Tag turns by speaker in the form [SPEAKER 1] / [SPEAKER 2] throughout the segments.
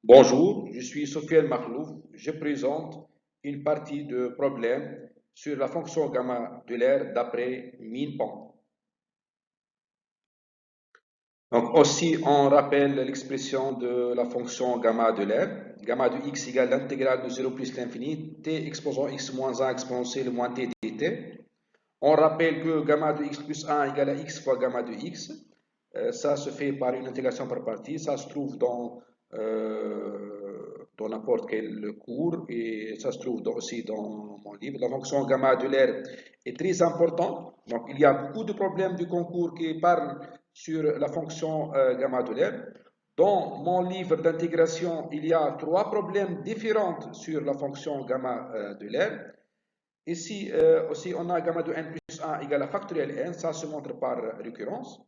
[SPEAKER 1] Bonjour, je suis Sofiane Makhlouf. Je présente une partie de problème sur la fonction gamma de l'air d'après Minpong. Donc aussi, on rappelle l'expression de la fonction gamma de l'air. Gamma de x égale l'intégrale de 0 plus l'infini, t exposant x moins 1 exponentielle moins t dt. On rappelle que gamma de x plus 1 égale à x fois gamma de x. Ça se fait par une intégration par partie. Ça se trouve dans n'importe quel cours et ça se trouve aussi dans mon livre. La fonction gamma de l'air est très importante. Donc, il y a beaucoup de problèmes du concours qui parlent sur la fonction gamma de l'air. Dans mon livre d'intégration, il y a trois problèmes différents sur la fonction gamma de l'air. Ici aussi, on a gamma de n plus 1 égale à factoriel n, ça se montre par récurrence.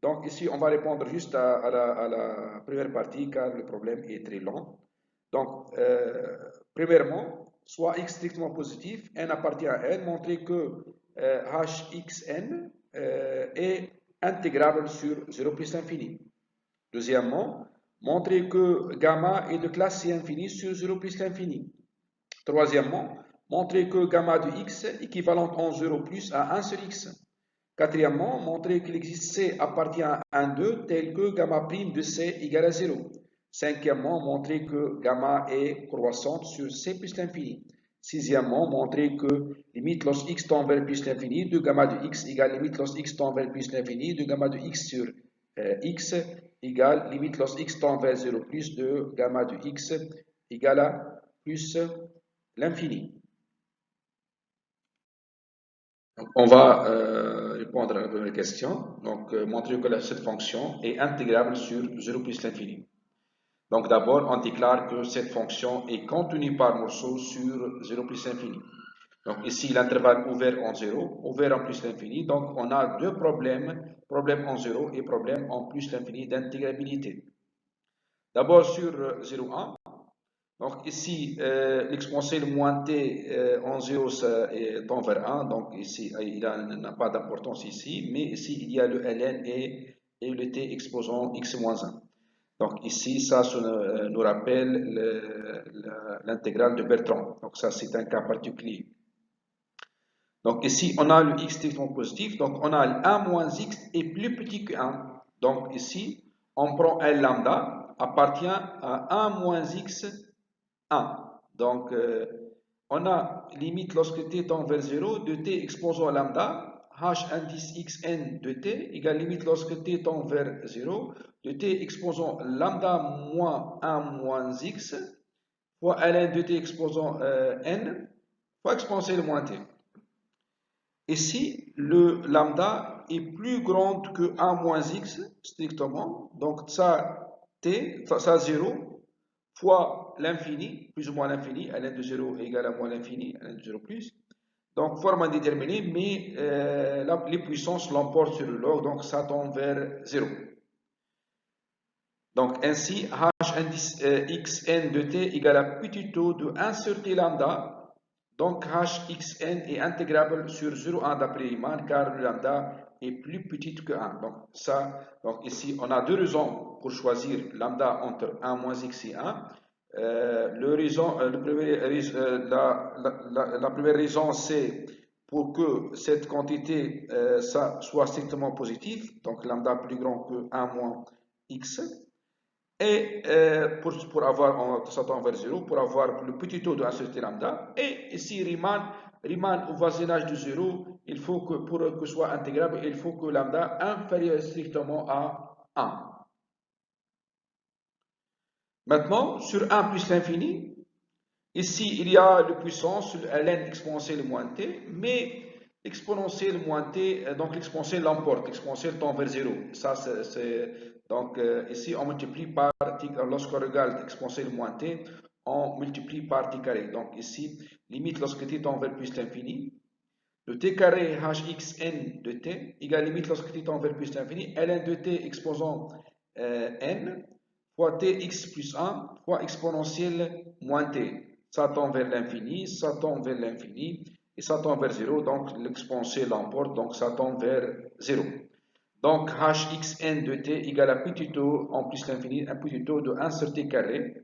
[SPEAKER 1] Donc ici, on va répondre juste à la première partie car le problème est très long. Donc, premièrement, soit x strictement positif, n appartient à n, montrer que hxn est intégrable sur 0 plus l'infini. Deuxièmement, montrer que gamma est de classe C infini sur 0 plus l'infini. Troisièmement, montrer que gamma de x équivalente en 0 plus à 1 sur x. Quatrièmement, montrer qu'il existe C appartient à 1, 2, tel que gamma prime de C égale à 0. Cinquièmement, montrer que gamma est croissante sur C plus l'infini. Sixièmement, montrer que limite lorsque x tend vers plus l'infini de gamma de x égale limite lorsque x tend vers plus l'infini de gamma de x sur x égale limite lorsque x tend vers 0 plus de gamma de x égale à plus l'infini. On va répondre à la première question. Donc, montrer que cette fonction est intégrable sur 0 plus l'infini. Donc, d'abord, on déclare que cette fonction est contenue par morceau sur 0 plus l'infini. Donc, ici, l'intervalle ouvert en 0, ouvert en plus l'infini. Donc, on a deux problèmes, problème en 0 et problème en plus l'infini d'intégrabilité. D'abord, sur 0,1. Donc ici, l'exponentielle moins t en 0 tend vers 1, donc ici, il n'a pas d'importance ici, mais ici, il y a le ln et le t exposant x moins 1. Donc ici, ça nous rappelle l'intégrale de Bertrand. Donc ça, c'est un cas particulier. Donc ici, on a le x strictement positif, donc on a le 1 moins x est plus petit que 1. Donc ici, on prend L lambda, appartient à 1 moins x 1. Donc, on a limite lorsque t tend vers 0 de t exposant à lambda, h indice xn de t égale limite lorsque t tend vers 0 de t exposant lambda moins 1 moins x fois ln de t exposant n fois exponentielle moins t. Ici, le lambda est plus grand que 1 moins x strictement, donc ça t, ça 0 fois l'infini, plus ou moins l'infini, ln de 0 égale à moins l'infini, ln de 0 plus. Donc, forme indéterminée, mais les puissances l'emportent sur le log, donc ça tend vers 0. Donc, ainsi, h indice xn de t égale à petit taux de 1 sur t lambda. Donc, hxn est intégrable sur 0,1 d'après Riemann, car le lambda est plus petit que 1. Donc ici, on a deux raisons pour choisir lambda entre 1 moins x et 1. La première raison, c'est pour que cette quantité ça soit strictement positive, donc lambda plus grand que 1 moins x, et pour avoir, ça tend vers 0, pour avoir le petit taux de 1 sur t lambda, et ici Riemann au voisinage de 0, il faut que pour que soit intégrable, il faut que lambda inférieur strictement à 1. Maintenant, sur 1 plus l'infini, ici il y a le puissance, ln exponentielle moins t, mais l'exponentielle moins t, donc l'exponentielle l'emporte, l'exponentielle tend vers 0. Ça, donc ici on multiplie par t, lorsqu'on regarde exponentielle moins t, on multiplie par t carré. Donc ici, limite lorsque t tend vers plus l'infini, le t carré hxn de t égale limite lorsque t tend vers plus l'infini, ln de t exposant n fois tx plus 1 fois exponentielle moins t. Ça tend vers l'infini, ça tend vers l'infini, et ça tend vers 0, donc l'exponentielle l'emporte, donc ça tend vers 0. Donc, hxn de t égale à petit o en plus l'infini, un petit o de 1 sur t carré.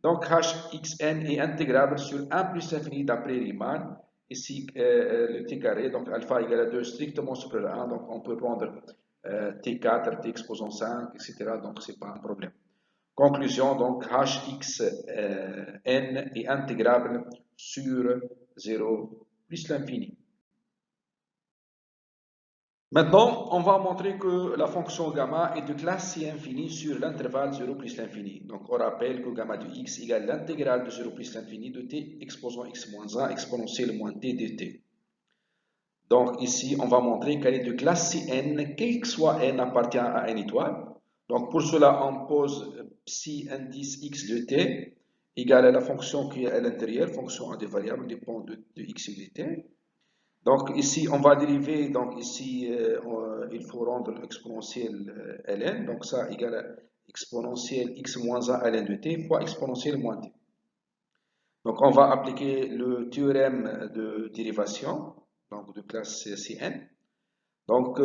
[SPEAKER 1] Donc, hxn est intégrable sur 1 plus l'infini d'après Riemann. Ici, le t carré, donc alpha égale à 2 strictement supérieur à 1. Donc, on peut prendre t4, t exposant 5, etc. Donc, ce n'est pas un problème. Conclusion, donc hxn est intégrable sur 0 plus l'infini. Maintenant, on va montrer que la fonction gamma est de classe C infinie sur l'intervalle 0 plus l'infini. Donc, on rappelle que gamma de x égale l'intégrale de 0 plus l'infini de t exposant x moins 1 exponentielle moins t dt. Donc, ici, on va montrer qu'elle est de classe Cn, quel que soit n appartient à n étoile. Donc, pour cela, on pose psi indice x de t égale à la fonction qui est à l'intérieur, fonction à des variables dépend de x et de t. Donc ici, on va dériver, donc ici, il faut rendre l'exponentielle ln, donc ça égale à exponentielle x moins 1 ln de t fois exponentielle moins t. Donc on va appliquer le théorème de dérivation, donc de classe Cn. Donc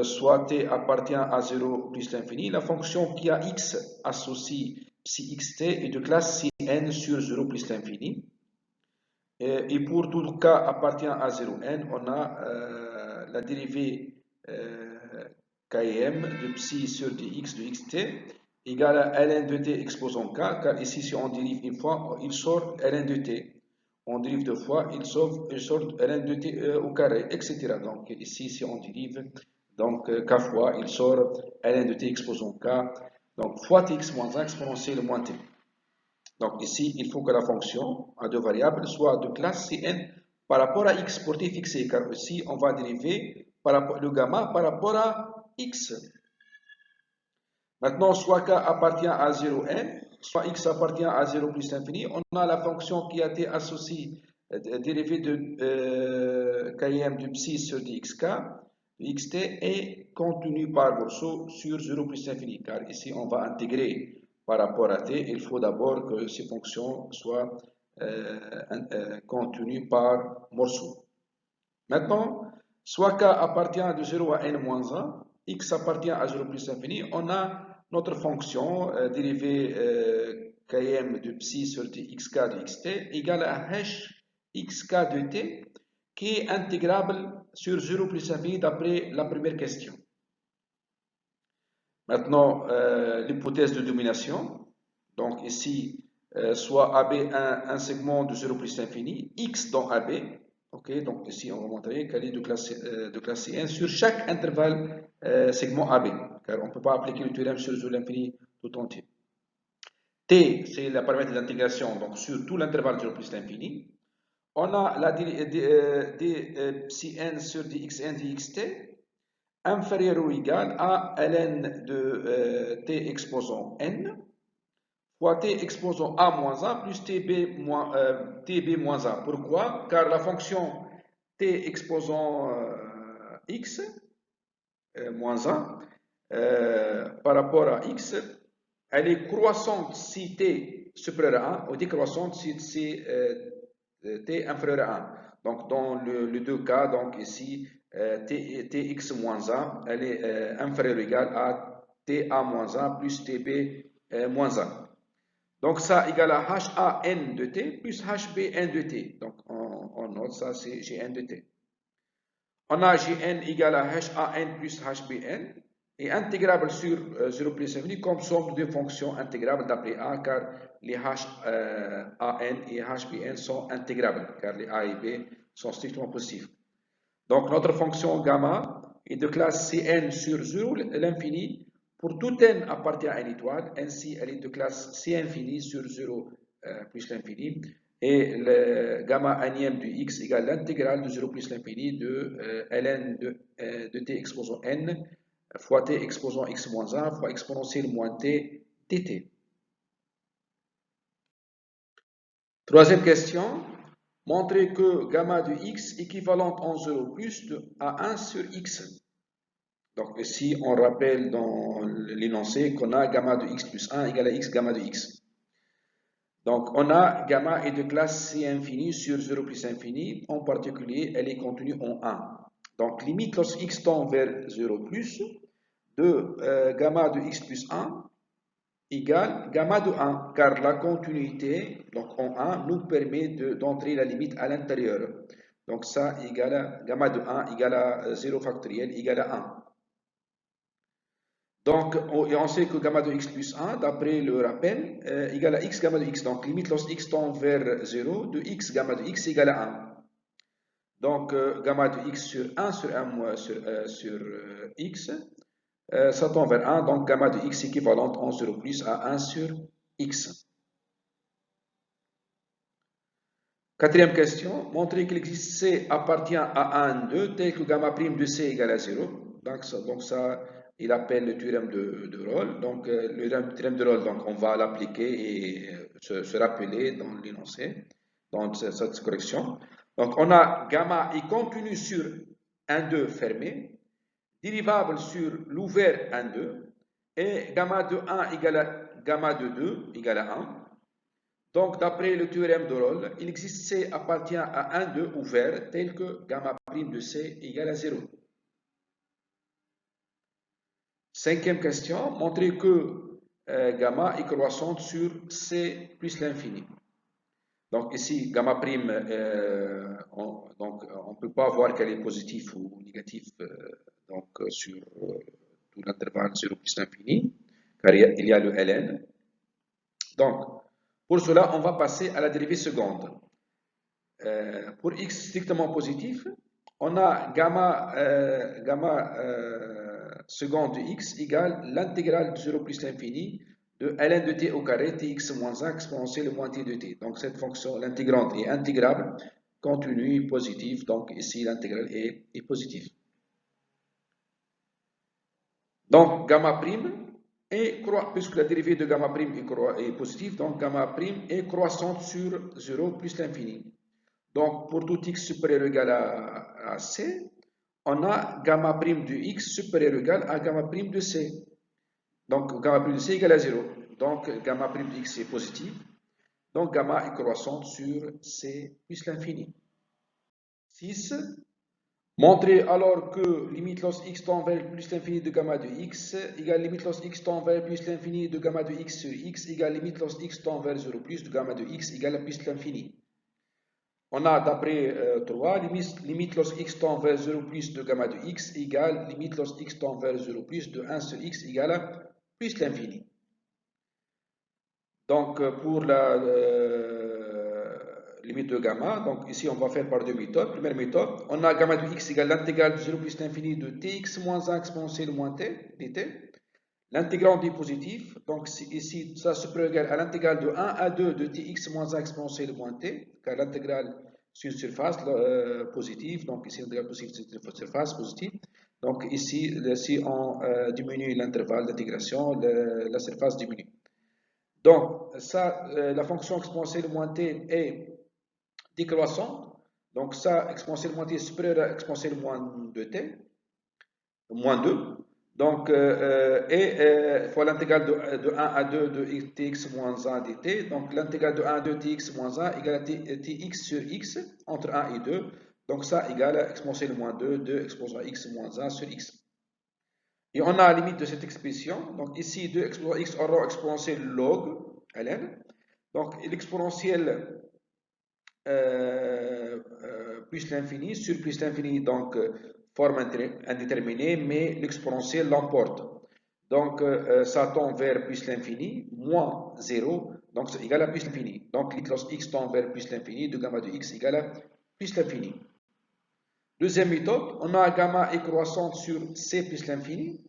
[SPEAKER 1] soit t appartient à 0 plus l'infini, la fonction qui a x associe psi xt est de classe Cn sur 0 plus l'infini. Et pour tout cas appartient à 0n, on a la dérivée km de psi sur dx de xt égale à ln de t exposant k, car ici si on dérive une fois, il sort ln de t. On dérive deux fois, il sort ln de t au carré, etc. Donc ici si on dérive, donc k fois, il sort ln de t exposant k, donc fois tx moins 1 exponentielle moins t. Donc ici, il faut que la fonction à deux variables soit de classe Cn par rapport à x pour t fixé, car ici, on va dériver le gamma par rapport à x. Maintenant, soit k appartient à 0n, soit x appartient à 0 plus l'infini, on a la fonction qui a été associée, dérivée de km de psi sur dxk, de xt est contenue par morceau sur 0 plus l'infini, car ici, on va intégrer par rapport à t, il faut d'abord que ces fonctions soient contenues par morceau. Maintenant, soit k appartient de 0 à n-1, x appartient à 0 plus l'infini, on a notre fonction dérivée km de psi sur xk de xt égale à h xk de t qui est intégrable sur 0 plus l'infini d'après la première question. Maintenant, l'hypothèse de domination. Donc ici, soit AB un segment de 0 plus l'infini, x dans AB. Ok, donc ici, on va montrer qu'elle est de classe C1 sur chaque intervalle segment AB, car on ne peut pas appliquer le théorème sur l'infini tout entier. T, c'est la paramètre d'intégration, donc sur tout l'intervalle 0 plus l'infini. On a la dCn sur dxn dxt inférieur ou égal à ln de t exposant n fois t exposant a moins 1 plus tb moins 1. Pourquoi? Car la fonction t exposant x moins 1 par rapport à x, elle est croissante si t supérieur à 1 ou décroissante si t inférieur à 1. Donc dans les deux cas, donc ici, tx moins 1, elle est inférieure ou égale à ta moins 1 plus tb moins 1. Donc ça égale à han de t plus hbn de t. Donc on note ça, c'est gn de t. On a gn égale à han plus hbn et intégrable sur 0 plus infini comme somme de fonctions intégrables d'après a, car les han et hbn sont intégrables, car les a et b sont strictement positifs. Donc notre fonction gamma est de classe Cn sur 0 l'infini pour tout n appartient à une étoile, ainsi elle est de classe C infini sur 0 plus l'infini, et le gamma anième de x égale l'intégrale de 0 plus l'infini de ln de t exposant n fois t exposant x moins 1 fois exponentielle moins t dt. Troisième question. Montrer que gamma de x équivalente en 0 plus à 1 sur x. Donc ici, on rappelle dans l'énoncé qu'on a gamma de x plus 1 égale à x gamma de x. Donc on a gamma est de classe C infini sur 0 plus infini. En particulier, elle est contenue en 1. Donc limite lorsque x tend vers 0 plus, de gamma de x plus 1 égale gamma de 1, car la continuité, donc en 1, nous permet d'entrer la limite à l'intérieur. Donc ça égale à gamma de 1 égale à 0 factoriel égale à 1. Donc, on sait que gamma de x plus 1, d'après le rappel, égale à x gamma de x. Donc, limite lorsque x tend vers 0, de x gamma de x égale à 1. Donc, gamma de x sur 1 sur 1 moins sur x, ça tend vers 1. Donc, gamma de x équivalente en 0 plus à 1 sur x. Quatrième question, montrer que l'existe C appartient à 1, 2, tel que gamma prime de C égale à 0. Donc ça il appelle le théorème de Rolle. Donc, le théorème de Rolle, donc, on va l'appliquer et se rappeler dans l'énoncé, dans cette correction. Donc, on a gamma est continu sur 1, 2 fermé, dérivable sur l'ouvert 1, 2, et gamma de 1 égale à gamma de 2 égale à 1. Donc, d'après le théorème de Rolle, il existe C appartient à 1, 2 ouvert, tel que gamma prime de C égale à 0. Cinquième question, montrer que gamma est croissante sur C plus l'infini. Donc ici, gamma prime, on ne peut pas voir qu'elle est positive ou négative sur tout l'intervalle 0 plus l'infini, car il y a le ln. Donc, pour cela, on va passer à la dérivée seconde. Pour x strictement positif, on a gamma seconde de x égale l'intégrale de 0 plus l'infini de ln de t au carré tx moins 1 exponentielle moins t de t. Donc cette fonction, l'intégrante est intégrable, continue, positive. Donc ici l'intégrale est positive. Donc gamma prime puisque la dérivée de gamma prime est positive, donc gamma prime est croissante sur 0 plus l'infini. Donc pour tout x supérieur ou égal à c, on a gamma prime de x supérieur ou égal à gamma prime de c. Donc gamma prime de c égale à 0. Donc gamma prime de x est positive. Donc gamma est croissante sur c plus l'infini. 6. Montrer alors que limite lorsque x tend vers plus l'infini de gamma de x égale limite lorsque x tend vers plus l'infini de gamma de x sur x égale limite lorsque x tend vers 0 plus de gamma de x égale à plus l'infini. On a d'après 3, limite lorsque x tend vers 0 plus de gamma de x égale limite lorsque x tend vers 0 plus de 1 sur x égale à plus l'infini. Donc pour la limite de gamma, donc ici on va faire par deux méthodes. Première méthode, on a gamma de x égale l'intégrale de 0 plus l'infini de tx moins 1 exponentielle moins t dt. L'intégrante est positive, donc ici ça se peut égal à l'intégrale de 1 à 2 de tx moins 1 exponentielle moins t, car l'intégrale sur une surface positive, donc ici l'intégrale positive sur une surface positive. Donc ici, si on diminue l'intervalle d'intégration, la surface diminue. Donc ça, la fonction exponentielle moins t est décroissante, donc ça, exponentielle moins t est supérieure à exponentielle moins 2t, moins 2. Donc, fois l'intégrale de 1 à 2 de tx moins 1 dt. Donc, l'intégrale de 1 à 2 tx moins 1 égale à tx sur x entre 1 et 2. Donc, ça égale à exponentielle moins 2 de exponentielle x moins 1 sur x. Et on a la limite de cette expression. Donc, ici, 2 exponentielle x aura exponentielle log ln. Donc, l'exponentielle plus l'infini sur plus l'infini, donc forme indéterminée, mais l'exponentielle l'emporte. Donc ça tend vers plus l'infini, moins 0, donc c'est égal à plus l'infini. Donc lorsque x tend vers plus l'infini, de gamma de x égale à plus l'infini. Deuxième méthode, on a gamma est croissante sur c plus l'infini.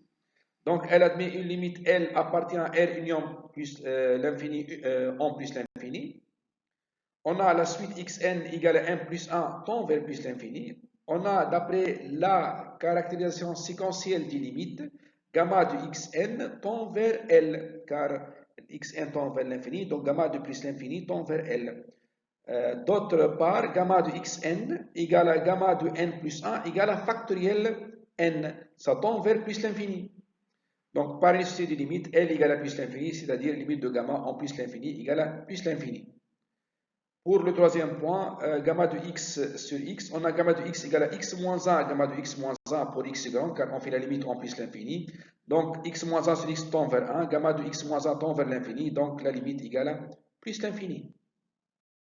[SPEAKER 1] Donc elle admet une limite L appartient à R union plus l'infini en plus l'infini. On a la suite xn égale à 1 plus 1 tend vers plus l'infini. On a, d'après la caractérisation séquentielle des limites, gamma de xn tend vers L, car xn tend vers l'infini, donc gamma de plus l'infini tend vers L. D'autre part, gamma de xn égale à gamma de n plus 1 égale à factoriel n, ça tend vers plus l'infini. Donc, par nécessité des limites, L égale à plus l'infini, c'est-à-dire limite de gamma en plus l'infini égale à plus l'infini. Pour le troisième point, gamma de x sur x, on a gamma de x égale à x moins 1, gamma de x moins 1 pour x grand, car on fait la limite en plus l'infini. Donc x moins 1 sur x tend vers 1, gamma de x moins 1 tend vers l'infini, donc la limite égale à plus l'infini.